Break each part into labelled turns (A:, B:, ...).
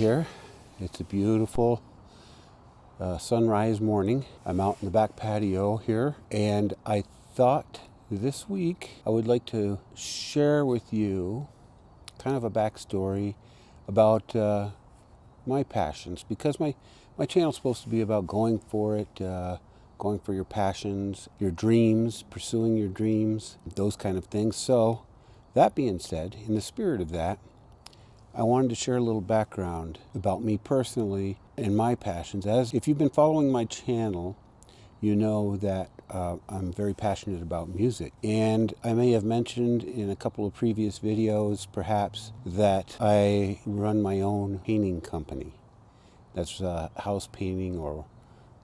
A: here. It's a beautiful sunrise morning. I'm out in the back patio here, and I thought this week I would like to share with you kind of a backstory about my passions, because my channel is supposed to be about going for it, going for your passions, your dreams, pursuing your dreams, those kind of things. So that being said, in the spirit of that, I wanted to share a little background about me personally and my passions. As if you've been following my channel, you know that I'm very passionate about music. And I may have mentioned in a couple of previous videos, perhaps, that I run my own painting company. That's house painting or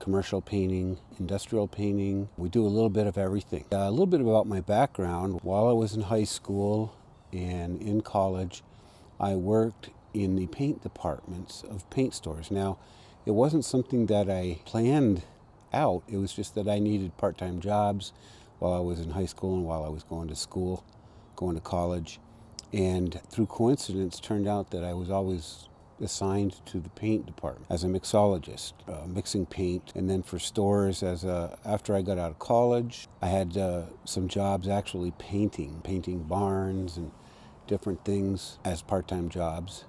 A: commercial painting, industrial painting. We do a little bit of everything. A little bit about my background. While I was in high school and in college, I worked in the paint departments of paint stores. Now, it wasn't something that I planned out. It was just that I needed part-time jobs while I was in high school and while I was going to school, going to college. And through coincidence, turned out that I was always assigned to the paint department as a mixologist, mixing paint. And then for stores, after I got out of college, I had some jobs actually painting barns and different things as part-time jobs.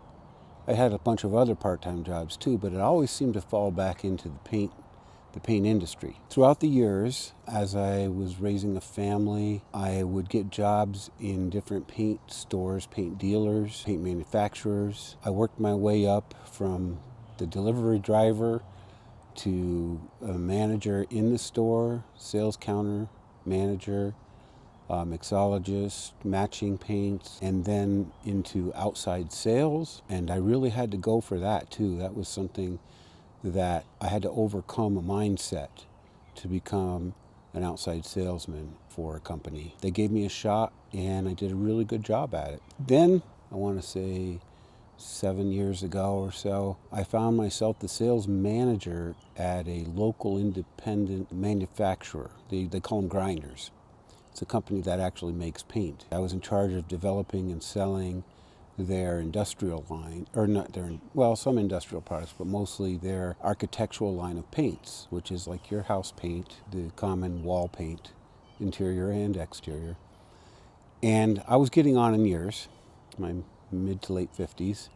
A: I had a bunch of other part-time jobs too, but it always seemed to fall back into the paint industry. Throughout the years, as I was raising a family, I would get jobs in different paint stores, paint dealers, paint manufacturers. I worked my way up from the delivery driver to a manager in the store, sales counter manager, mixologist, matching paints, and then into outside sales. And I really had to go for that too. That was something that I had to overcome a mindset to become an outside salesman for a company. They gave me a shot and I did a really good job at it. Then, I want to say 7 years ago or so, I found myself the sales manager at a local independent manufacturer. They call them grinders. It's a company that actually makes paint. I was in charge of developing and selling their industrial line, or not their, well, some industrial products, but mostly their architectural line of paints, which is like your house paint, the common wall paint, interior and exterior. And I was getting on in years, my mid to late 50s.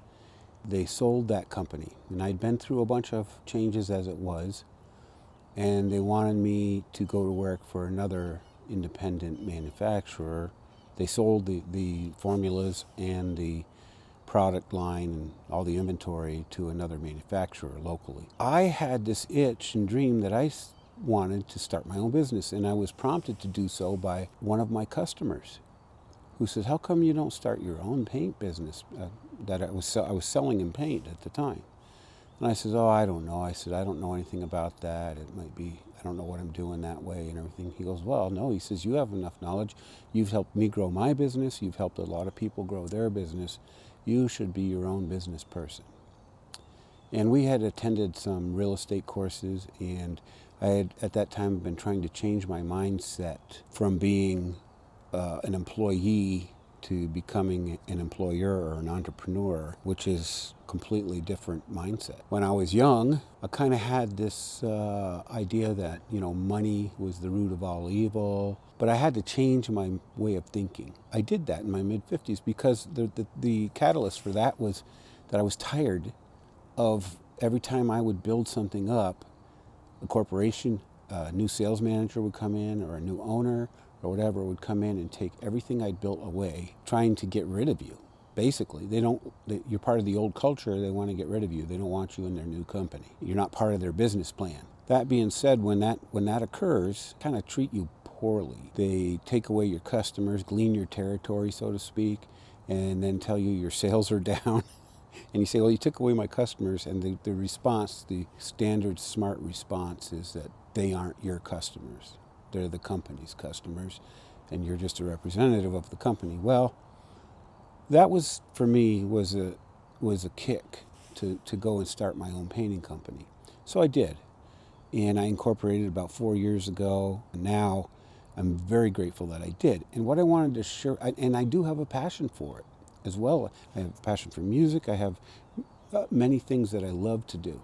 A: They sold that company, and I'd been through a bunch of changes as it was, and they wanted me to go to work for another independent manufacturer. They sold the formulas and the product line and all the inventory to another manufacturer locally. I had this itch and dream that I wanted to start my own business, and I was prompted to do so by one of my customers who says, "How come you don't start your own paint business?" That I was selling him paint at the time. And I said, "Oh, I don't know." I said, "I don't know anything about that. It might be, I don't know what I'm doing that way and everything." He goes, "Well, no," he says, "you have enough knowledge. You've helped me grow my business. You've helped a lot of people grow their business. You should be your own business person." And we had attended some real estate courses, and I had at that time been trying to change my mindset from being an employee to becoming an employer or an entrepreneur, which is completely different mindset. When I was young, I kind of had this idea that, money was the root of all evil, but I had to change my way of thinking. I did that in my mid-50s because the catalyst for that was that I was tired of every time I would build something up, a corporation, a new sales manager would come in, or a new owner or whatever would come in and take everything I'd built away, trying to get rid of you. Basically, you're part of the old culture. They want to get rid of you. They don't want you in their new company. You're not part of their business plan. That being said, when that occurs, kind of treat you poorly. They take away your customers, glean your territory, so to speak, and then tell you your sales are down. And you say, "Well, you took away my customers," and the response, the standard smart response, is that they aren't your customers. They're the company's customers, and you're just a representative of the company. Well, that was, for me, was a kick to go and start my own painting company. So I did, and I incorporated about 4 years ago. Now I'm very grateful that I did. And what I wanted to share, and I do have a passion for it as well. I have a passion for music. I have many things that I love to do.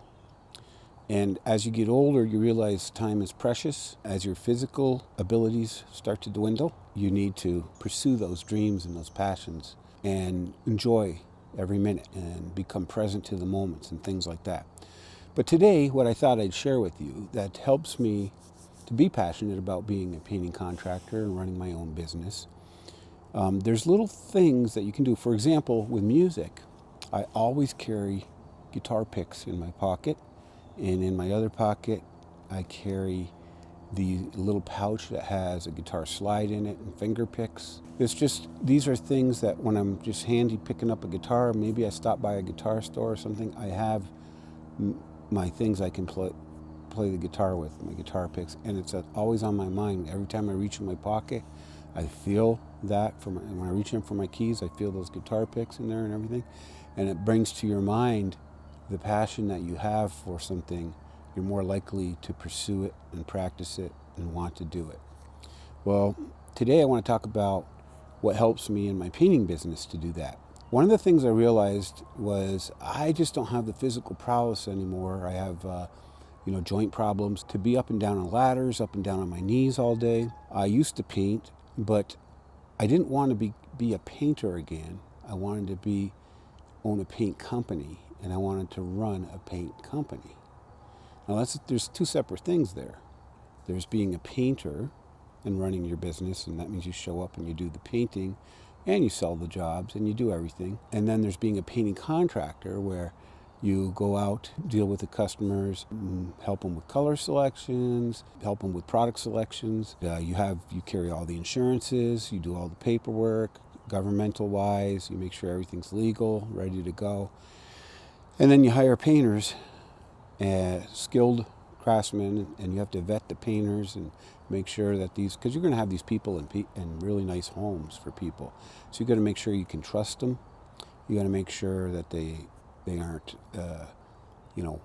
A: And as you get older, you realize time is precious. As your physical abilities start to dwindle, you need to pursue those dreams and those passions and enjoy every minute and become present to the moments and things like that. But today, what I thought I'd share with you that helps me to be passionate about being a painting contractor and running my own business, there's little things that you can do. For example, with music, I always carry guitar picks in my pocket, and in my other pocket, I carry the little pouch that has a guitar slide in it and finger picks. It's just, these are things that when I'm just handy picking up a guitar, maybe I stop by a guitar store or something, I have my things I can play the guitar with, my guitar picks, and it's always on my mind. Every time I reach in my pocket, I feel that. When I reach in for my keys, I feel those guitar picks in there and everything, and it brings to your mind the passion that you have for something. You're more likely to pursue it and practice it and want to do it. Well, today I want to talk about what helps me in my painting business to do that. One of the things I realized was I just don't have the physical prowess anymore. I have joint problems to be up and down on ladders, up and down on my knees all day. I used to paint, but I didn't want to be a painter again. I wanted to own a paint company, and I wanted to run a paint company. Now there's two separate things there. There's being a painter and running your business, and that means you show up and you do the painting and you sell the jobs and you do everything. And then there's being a painting contractor, where you go out, deal with the customers, help them with color selections, help them with product selections. You carry all the insurances, you do all the paperwork, governmental wise, you make sure everything's legal, ready to go. And then you hire painters, skilled craftsmen, and you have to vet the painters and make sure that because you're going to have these people in really nice homes for people. So you got to make sure you can trust them. You got to make sure that they aren't,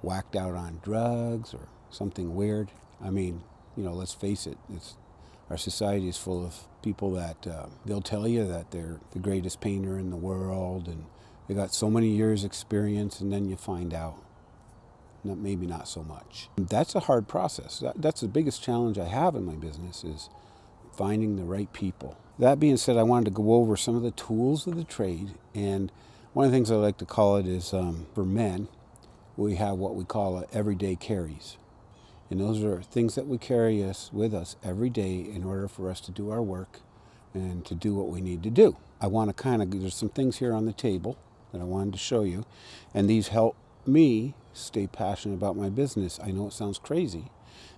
A: whacked out on drugs or something weird. I mean, let's face it, our society is full of people that they'll tell you that they're the greatest painter in the world and they got so many years experience, and then you find out maybe not so much. That's a hard process. That's the biggest challenge I have in my business, is finding the right people. That being said, I wanted to go over some of the tools of the trade, and one of the things I like to call it is, for men, we have what we call everyday carries. And those are things that we carry with us every day in order for us to do our work and to do what we need to do. I want to there's some things here on the table that I wanted to show you, and these help me stay passionate about my business. I know it sounds crazy,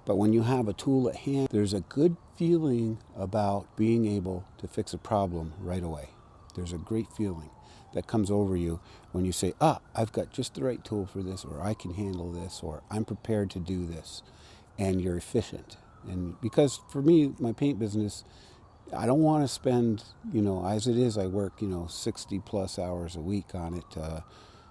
A: but when you have a tool at hand, there's a good feeling about being able to fix a problem right away. There's a great feeling that comes over you when you say, I've got just the right tool for this, or I can handle this, or I'm prepared to do this, and you're efficient. And because for me, my paint business, I don't want to spend, as it is, I work, 60 plus hours a week on it,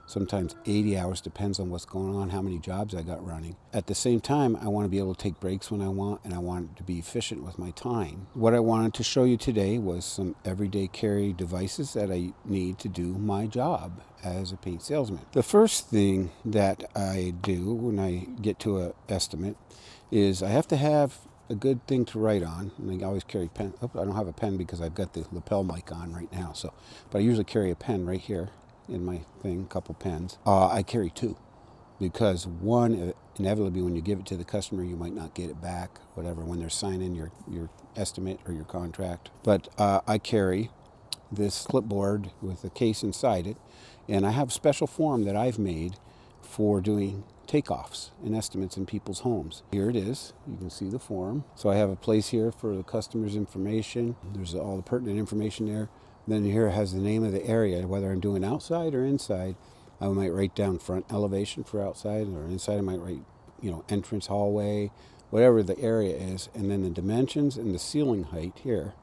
A: sometimes 80 hours, depends on what's going on, how many jobs I got running. At the same time, I want to be able to take breaks when I want, and I want to be efficient with my time. What I wanted to show you today was some everyday carry devices that I need to do my job as a paint salesman. The first thing that I do when I get to an estimate is I have to have a good thing to write on, and I always carry a pen. I don't have a pen because I've got the lapel mic on right now, but I usually carry a pen right here in my thing, a couple pens. I carry two, because one, inevitably when you give it to the customer, you might not get it back, whatever, when they're signing your estimate or your contract. But I carry this clipboard with a case inside it, and I have a special form that I've made for doing takeoffs and estimates in people's homes. Here it is. You can see the form. So I have a place here for the customer's information. There's all the pertinent information there. Then here it has the name of the area, whether I'm doing outside or inside. I might write down front elevation for outside, or inside I might write, entrance, hallway, whatever the area is, and then the dimensions and the ceiling height here.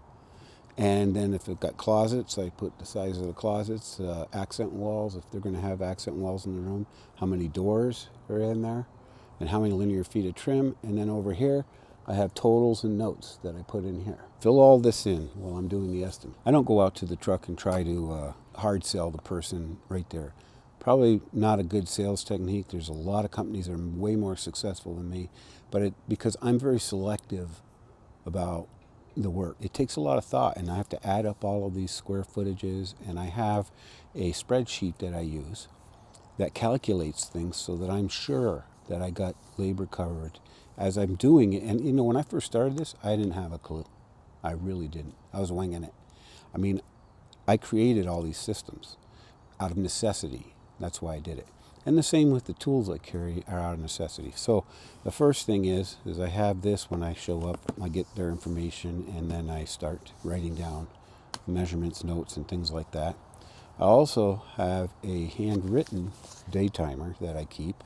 A: And then if I've got closets, I put the size of the closets, accent walls, if they're going to have accent walls in the room, how many doors are in there, and how many linear feet of trim. And then over here, I have totals and notes that I put in here. Fill all this in while I'm doing the estimate. I don't go out to the truck and try to hard sell the person right there. Probably not a good sales technique. There's a lot of companies that are way more successful than me, but because I'm very selective about the work. It takes a lot of thought, and I have to add up all of these square footages, and I have a spreadsheet that I use that calculates things so that I'm sure that I got labor covered as I'm doing it. And when I first started this, I didn't have a clue. I really didn't. I was winging it. I mean, I created all these systems out of necessity. That's why I did it. And the same with the tools I carry are out of necessity. So the first thing is I have this when I show up. I get their information, and then I start writing down measurements, notes, and things like that. I also have a handwritten day timer that I keep.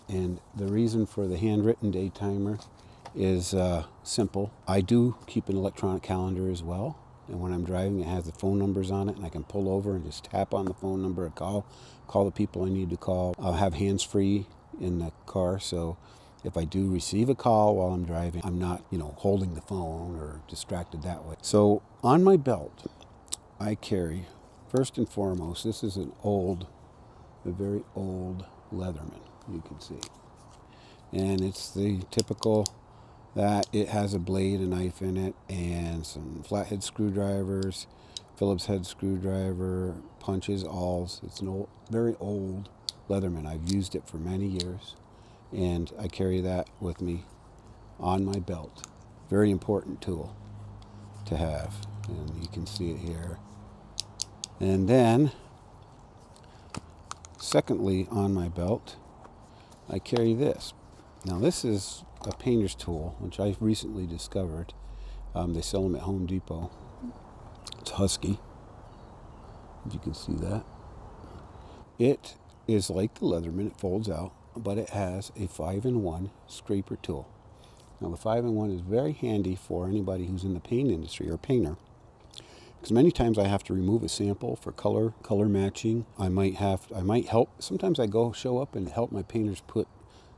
A: And the reason for the handwritten day timer is simple. I do keep an electronic calendar as well. And when I'm driving, it has the phone numbers on it, and I can pull over and just tap on the phone number and call the people I need to call. I'll have hands-free in the car, so if I do receive a call while I'm driving, I'm not, holding the phone or distracted that way. So on my belt, I carry, first and foremost, this is a very old Leatherman, you can see. And it's the typical that it has a blade, a knife in it, and some flathead screwdrivers, Phillips head screwdriver, punches, awls. It's very old Leatherman. I've used it for many years, and I carry that with me on my belt. Very important tool to have, and you can see it here. And then, secondly, on my belt, I carry this. Now, this is a painter's tool, which I recently discovered. They sell them at Home Depot. It's Husky, if you can see that. It is like the Leatherman, it folds out, but it has a 5-in-1 scraper tool. Now, the 5-in-1 is very handy for anybody who's in the paint industry or painter, because many times I have to remove a sample for color matching. I might help. Sometimes I show up and help my painters put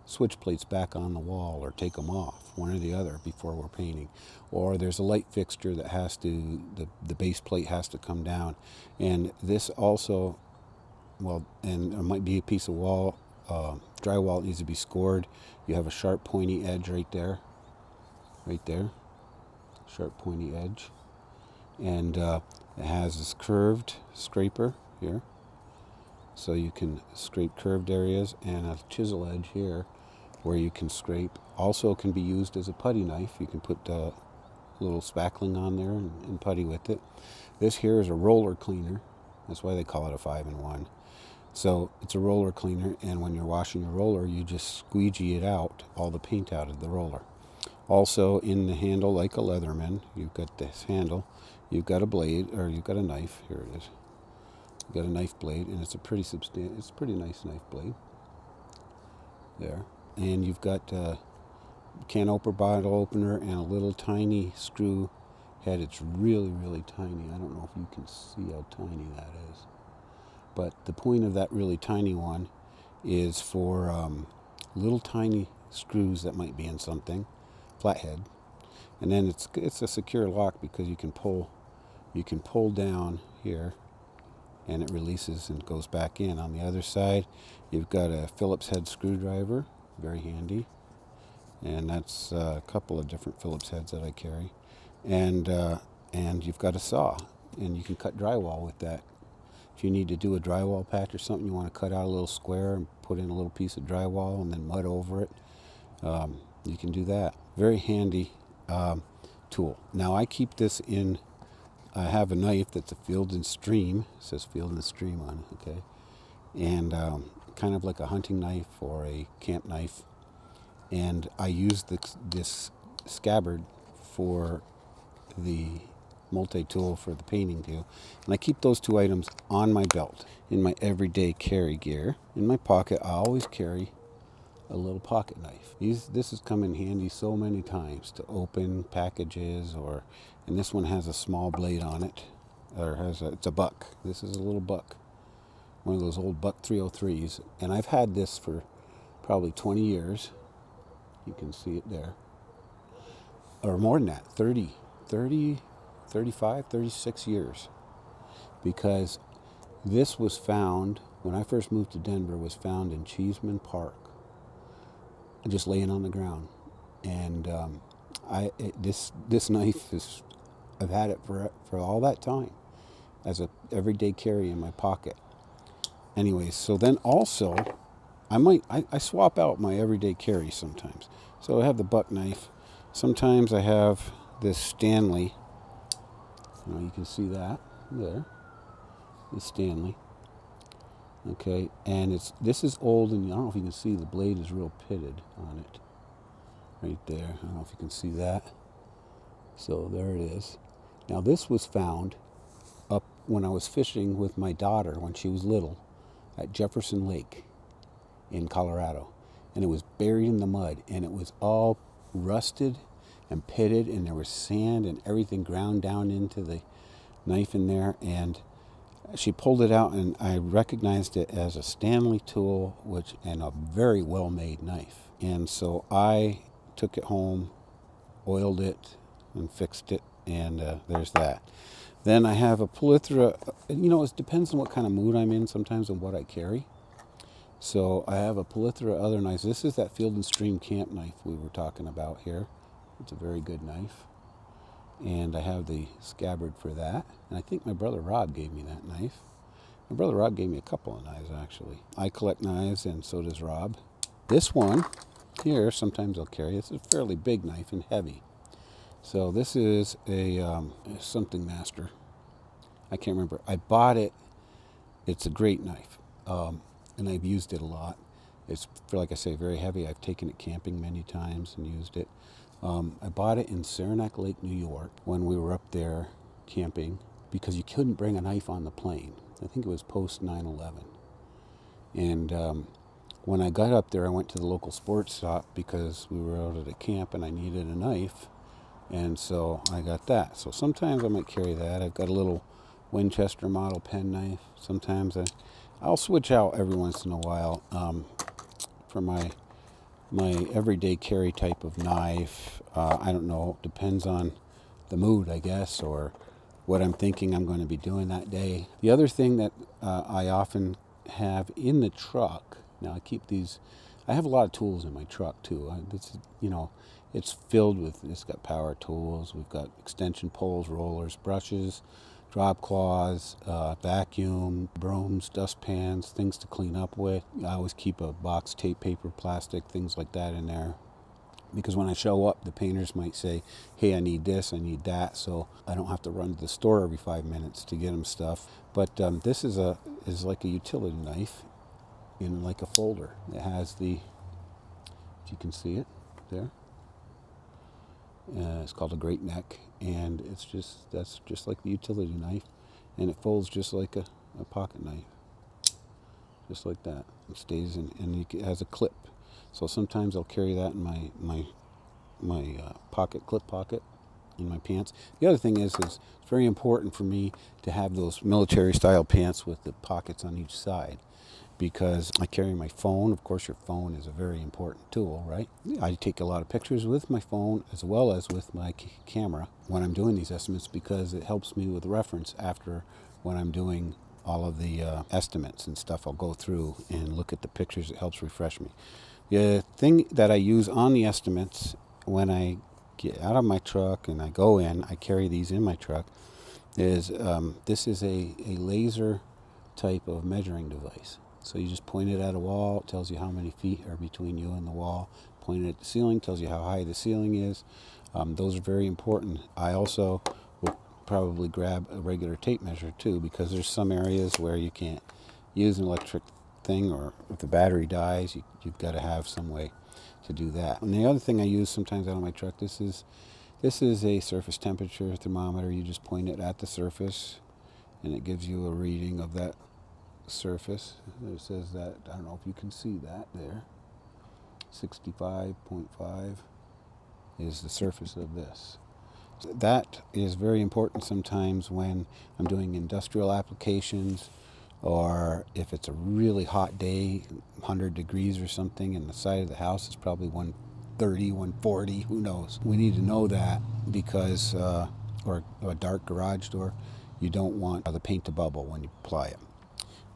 A: switch plates back on the wall or take them off, one or the other, before we're painting. Or there's a light fixture that has to, the base plate has to come down. And this also, and there might be a piece of wall, drywall that needs to be scored. You have a sharp pointy edge right there, sharp pointy edge. And it has this curved scraper here, so you can scrape curved areas, and a chisel edge here where you can scrape. Also can be used as a putty knife. You can put a little spackling on there and putty with it. This here is a roller cleaner. That's why they call it a 5-in-1. So it's a roller cleaner, and when you're washing your roller, you just squeegee it out, all the paint out of the roller. Also in the handle, like a Leatherman, you've got this handle, you've got a blade, or you've got a knife. Here it is. You've got a knife blade, and it's a pretty nice knife blade there. And you've got a can opener, bottle opener, and a little tiny screw head. It's really, really tiny. I don't know if you can see how tiny that is. But the point of that really tiny one is for little tiny screws that might be in something, flathead. And then it's a secure lock, because you can pull down here, and it releases and goes back in. On the other side, you've got a Phillips head screwdriver, very handy. And that's a couple of different Phillips heads that I carry. And you've got a saw, and you can cut drywall with that. If you need to do a drywall patch or something, you want to cut out a little square and put in a little piece of drywall and then mud over it, you can do that. Very handy tool. Now, I keep this in, I have a knife that's a Field & Stream. It says Field & Stream on it, okay? And kind of like a hunting knife or a camp knife. And I use this scabbard for the multi-tool for the painting too. And I keep those two items on my belt in my everyday carry gear. In my pocket, I always carry a little pocket knife. This has come in handy so many times to open packages, and this one has a small blade on it, it's a buck. This is a little buck, one of those old Buck 303s, and I've had this for probably 20 years. You can see it there. Or more than that, 30, 35, 36 years. Because this was found when I first moved to Denver, was found in Cheeseman Park, just laying on the ground. And this knife is, I've had it for all that time as a everyday carry in my pocket. Anyways, so then also I swap out my everyday carry sometimes. So I have the buck knife. Sometimes I have this Stanley. You can see that there. The Stanley. Okay, and this is old, and I don't know if you can see the blade is real pitted on it. Right there. I don't know if you can see that. So there it is. Now this was found up when I was fishing with my daughter when she was little at Jefferson Lake in Colorado. And it was buried in the mud, and it was all rusted and pitted, and there was sand and everything ground down into the knife in there. And she pulled it out, and I recognized it as a Stanley tool, and a very well-made knife. And so I took it home, oiled it, and fixed it, and there's that. Then I have a Polythera. It depends on what kind of mood I'm in sometimes and what I carry. So I have a Polythera other knives. This is that Field & Stream camp knife we were talking about here. It's a very good knife. And I have the scabbard for that. And I think my brother Rob gave me that knife. My brother Rob gave me a couple of knives, actually. I collect knives, and so does Rob. This one here, sometimes I'll carry. It's a fairly big knife and heavy. So this is a something master. I can't remember. I bought it. It's a great knife. And I've used it a lot. It's, like I say, very heavy. I've taken it camping many times and used it. I bought it in Saranac Lake, New York, when we were up there camping, because you couldn't bring a knife on the plane. I think it was post 9/11. And when I got up there, I went to the local sports shop because we were out at a camp and I needed a knife. And so I got that. So sometimes I might carry that. I've got a little Winchester model pen knife. Sometimes I'll switch out every once in a while for my everyday carry type of knife. I don't know, depends on the mood, I guess, or what I'm thinking I'm going to be doing that day. The other thing that I often have in the truck, now I have a lot of tools in my truck too. It's filled with, it's got power tools, we've got extension poles, rollers, brushes, drop cloths, vacuum, brooms, dustpans, things to clean up with. I always keep a box, tape, paper, plastic, things like that in there. Because when I show up, the painters might say, hey, I need this, I need that, so I don't have to run to the store every 5 minutes to get them stuff. But this is like a utility knife in like a folder. It has if you can see it there. It's called a Great Neck, and that's just like the utility knife, and it folds just like a pocket knife, just like that. It stays in, and it has a clip. So sometimes I'll carry that in my clip pocket in my pants. The other thing is it's very important for me to have those military style pants with the pockets on each side, because I carry my phone. Of course, your phone is a very important tool, right? I take a lot of pictures with my phone as well as with my camera when I'm doing these estimates, because it helps me with reference after when I'm doing all of the estimates and stuff. I'll go through and look at the pictures. It helps refresh me. The thing that I use on the estimates when I get out of my truck and I go in, I carry these in my truck, is this is a laser type of measuring device. So you just point it at a wall, it tells you how many feet are between you and the wall. Point it at the ceiling, tells you how high the ceiling is. Those are very important. I also will probably grab a regular tape measure too, because there's some areas where you can't use an electric thing, or if the battery dies, you've got to have some way to do that. And the other thing I use sometimes out of my truck, this is a surface temperature thermometer. You just point it at the surface, and it gives you a reading of that surface. It says that, I don't know if you can see that there, 65.5 is the surface of this. So that is very important sometimes when I'm doing industrial applications, or if it's a really hot day, 100 degrees or something, and the side of the house is probably 130, 140, who knows. We need to know that because, or a dark garage door, you don't want the paint to bubble when you apply it.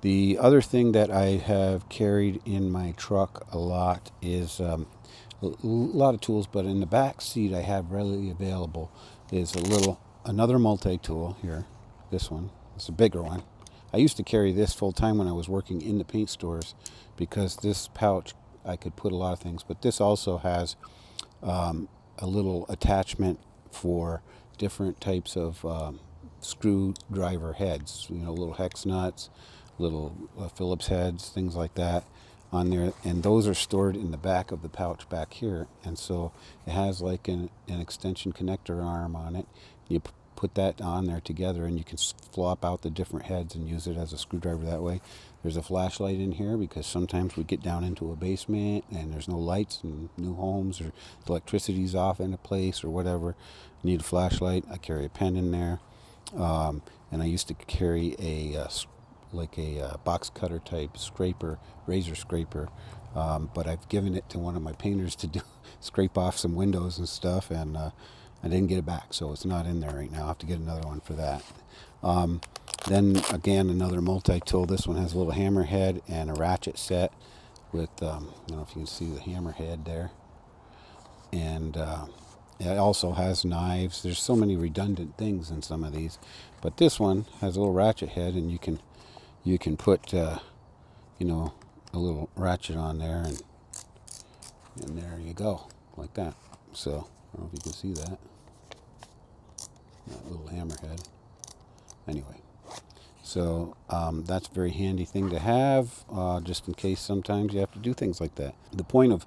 A: The other thing that I have carried in my truck a lot is a lot of tools, but in the back seat I have readily available is another multi-tool here. This one, it's a bigger one. I used to carry this full time when I was working in the paint stores because this pouch I could put a lot of things, but this also has a little attachment for different types of screwdriver heads, little hex nuts, little Phillips heads, things like that on there, and those are stored in the back of the pouch back here. And so it has like an extension connector arm on it. You put that on there together and you can flop out the different heads and use it as a screwdriver that way. There's a flashlight in here because sometimes we get down into a basement and there's no lights in new homes, or the electricity's off in a place or whatever. You need a flashlight. I carry a pen in there, and I used to carry a box cutter type scraper, razor scraper, but I've given it to one of my painters to do scrape off some windows and stuff, and I didn't get it back, so it's not in there right now. I have to get another one for that. Then again, another multi-tool. This one has a little hammer head and a ratchet set with, I don't know if you can see the hammer head there, and it also has knives. There's so many redundant things in some of these, but this one has a little ratchet head, and you can put a little ratchet on there, and there you go, like that. So I don't know if you can see that little hammerhead. Anyway, so that's a very handy thing to have, just in case sometimes you have to do things like that. The point of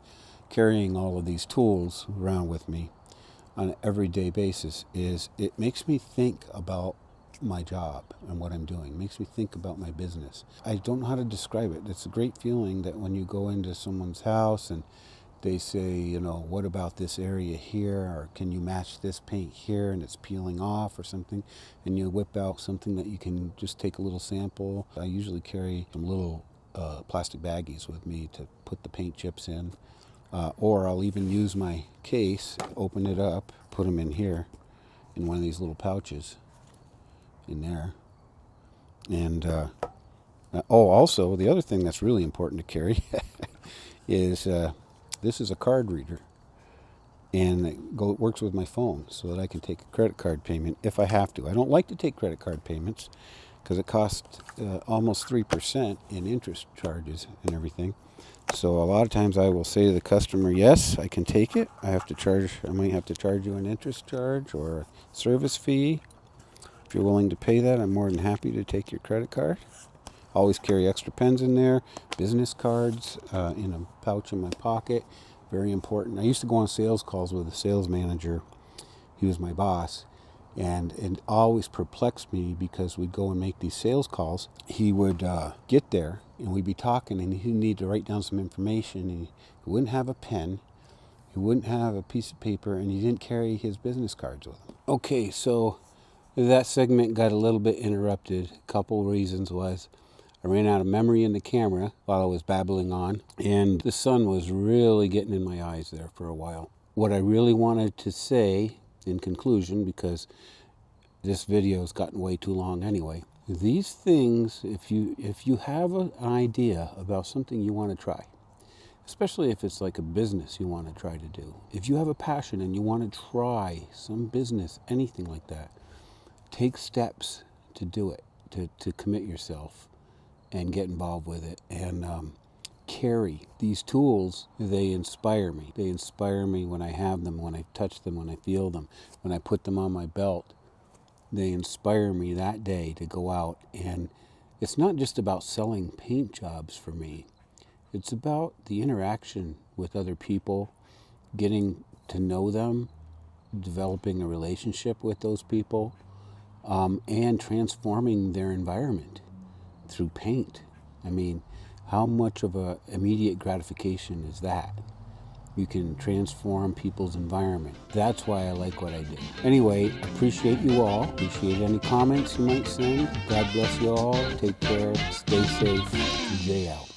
A: carrying all of these tools around with me on an everyday basis is it makes me think about my job and what I'm doing. It makes me think about my business. I don't know how to describe it. It's a great feeling that when you go into someone's house and they say, what about this area here, or can you match this paint here, and it's peeling off or something, and you whip out something that you can just take a little sample. I usually carry some little plastic baggies with me to put the paint chips in, or I'll even use my case, open it up, put them in here in one of these little pouches in there. And also the other thing that's really important to carry is this is a card reader, and it works with my phone so that I can take a credit card payment if I have to. I don't like to take credit card payments because it costs almost 3% in interest charges and everything. So a lot of times I will say to the customer, yes, I can take it. I might have to charge you an interest charge or a service fee. If you're willing to pay that, I'm more than happy to take your credit card. Always carry extra pens in there, business cards in a pouch in my pocket. Very important. I used to go on sales calls with a sales manager. He was my boss, and it always perplexed me because we'd go and make these sales calls. He would get there, and we'd be talking, and he'd need to write down some information, and he wouldn't have a pen, he wouldn't have a piece of paper, and he didn't carry his business cards with him. Okay, so that segment got a little bit interrupted. A couple reasons was I ran out of memory in the camera while I was babbling on, and the sun was really getting in my eyes there for a while. What I really wanted to say in conclusion, because this video has gotten way too long anyway, these things, if you have an idea about something you want to try, especially if it's like a business you want to try to do, if you have a passion and you want to try some business, anything like that, take steps to do it, to commit yourself and get involved with it, and carry these tools. They inspire me. They inspire me when I have them, when I touch them, when I feel them, when I put them on my belt. They inspire me that day to go out. And it's not just about selling paint jobs for me. It's about the interaction with other people, getting to know them, developing a relationship with those people, and transforming their environment through paint. I mean, how much of a immediate gratification is that? You can transform people's environment. That's why I like what I do. Anyway, appreciate you all. Appreciate any comments you might send. God bless you all. Take care. Stay safe. Jay out.